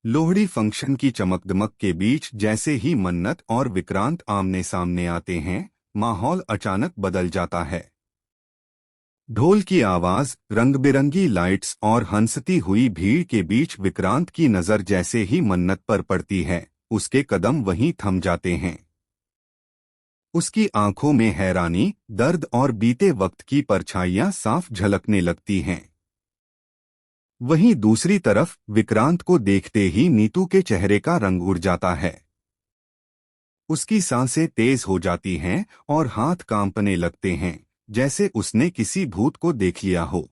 Lohri function की चमकदमक के बीच जैसे ही मन्नत और विक्रांत आमने सामने आते हैं, माहौल अचानक बदल जाता है। ढोल की आवाज, रंग बिरंगी लाइट्स और हंसती हुई भीड़ के बीच विक्रांत की नजर जैसे ही मन्नत पर पड़ती है, उसके कदम वहीं थम जाते हैं। उसकी आंखों में हैरानी, दर्द और बीते वक्त की परछाइयां साफ झलकने लगती हैं। वहीं दूसरी तरफ विक्रांत को देखते ही नीतू के चेहरे का रंग उड़ जाता है। उसकी सांसें तेज हो जाती हैं और हाथ कांपने लगते हैं, जैसे उसने किसी भूत को देख लिया हो।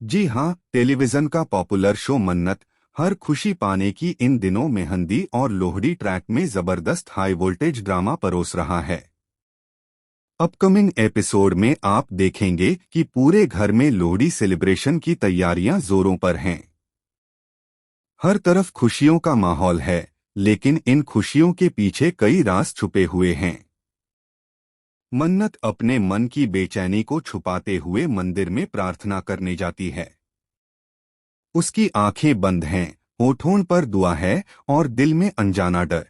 जी हाँ, टेलीविजन का पॉपुलर शो मन्नत हर खुशी पाने की इन दिनों मेहंदी और लोहड़ी ट्रैक में जबरदस्त हाई वोल्टेज ड्रामा परोस रहा है। अपकमिंग एपिसोड में आप देखेंगे कि पूरे घर में लोहड़ी सेलिब्रेशन की तैयारियां जोरों पर हैं। हर तरफ खुशियों का माहौल है, लेकिन इन खुशियों के पीछे कई राज छुपे हुए हैं। मन्नत अपने मन की बेचैनी को छुपाते हुए मंदिर में प्रार्थना करने जाती है। उसकी आंखें बंद हैं, होठों पर दुआ है और दिल में अनजाना डर।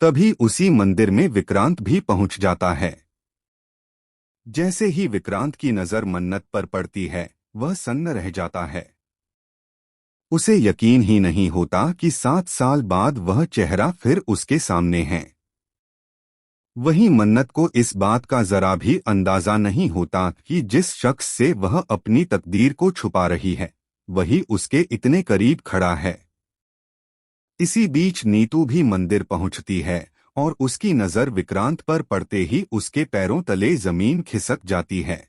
तभी उसी मंदिर में विक्रांत भी पहुंच जाता है। जैसे ही विक्रांत की नजर मन्नत पर पड़ती है, वह सन्न रह जाता है। उसे यकीन ही नहीं होता कि 7 साल बाद वह चेहरा फिर उसके सामने है। वहीं मन्नत को इस बात का जरा भी अंदाजा नहीं होता कि जिस शख्स से वह अपनी तकदीर को छुपा रही है, वही उसके इतने करीब खड़ा है। इसी बीच नीतू भी मंदिर पहुंचती है और उसकी नजर विक्रांत पर पड़ते ही उसके पैरों तले जमीन खिसक जाती है।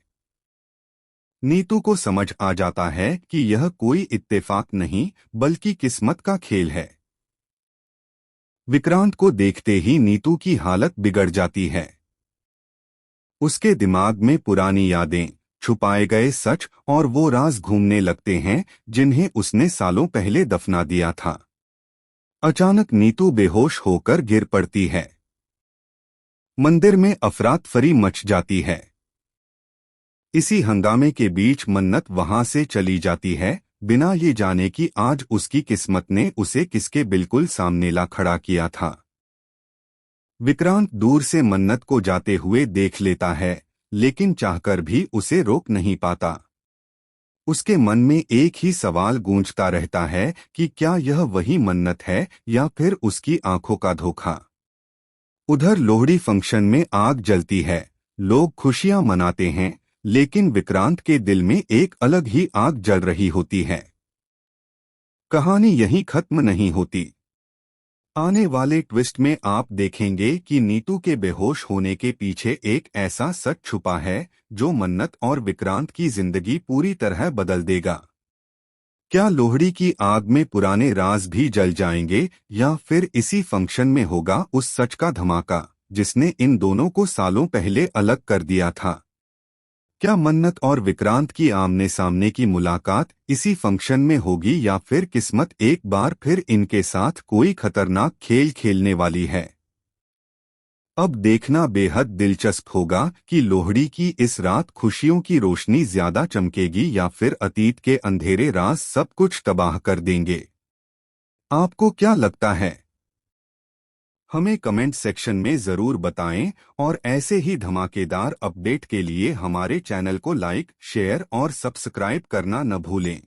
नीतू को समझ आ जाता है कि यह कोई इत्तेफाक नहीं, बल्कि किस्मत का खेल है। विक्रांत को देखते ही नीतू की हालत बिगड़ जाती है। उसके दिमाग में पुरानी यादें, छुपाए गए सच और वो राज घूमने लगते हैं जिन्हें उसने सालों पहले दफना दिया था। अचानक नीतू बेहोश होकर गिर पड़ती है। मंदिर में अफरातफरी मच जाती है। इसी हंगामे के बीच मन्नत वहां से चली जाती है, बिना ये जाने कि आज उसकी किस्मत ने उसे किसके बिल्कुल सामने ला खड़ा किया था। विक्रांत दूर से मन्नत को जाते हुए देख लेता है, लेकिन चाहकर भी उसे रोक नहीं पाता। उसके मन में एक ही सवाल गूंजता रहता है कि क्या यह वही मन्नत है या फिर उसकी आंखों का धोखा। उधर लोहड़ी फंक्शन में आग जलती है, लोग खुशियां मनाते हैं, लेकिन विक्रांत के दिल में एक अलग ही आग जल रही होती है। कहानी यहीं खत्म नहीं होती। आने वाले ट्विस्ट में आप देखेंगे कि नीतू के बेहोश होने के पीछे एक ऐसा सच छुपा है जो मन्नत और विक्रांत की जिंदगी पूरी तरह बदल देगा। क्या लोहड़ी की आग में पुराने राज भी जल जाएंगे या फिर इसी फंक्शन में होगा उस सच का धमाका जिसने इन दोनों को सालों पहले अलग कर दिया था। क्या मन्नत और विक्रांत की आमने सामने की मुलाकात इसी फंक्शन में होगी या फिर किस्मत एक बार फिर इनके साथ कोई खतरनाक खेल खेलने वाली है। अब देखना बेहद दिलचस्प होगा कि लोहड़ी की इस रात खुशियों की रोशनी ज्यादा चमकेगी या फिर अतीत के अंधेरे राज सब कुछ तबाह कर देंगे। आपको क्या लगता है? हमें कमेंट सेक्शन में जरूर बताएं और ऐसे ही धमाकेदार अपडेट के लिए हमारे चैनल को लाइक, शेयर और सब्सक्राइब करना न भूलें।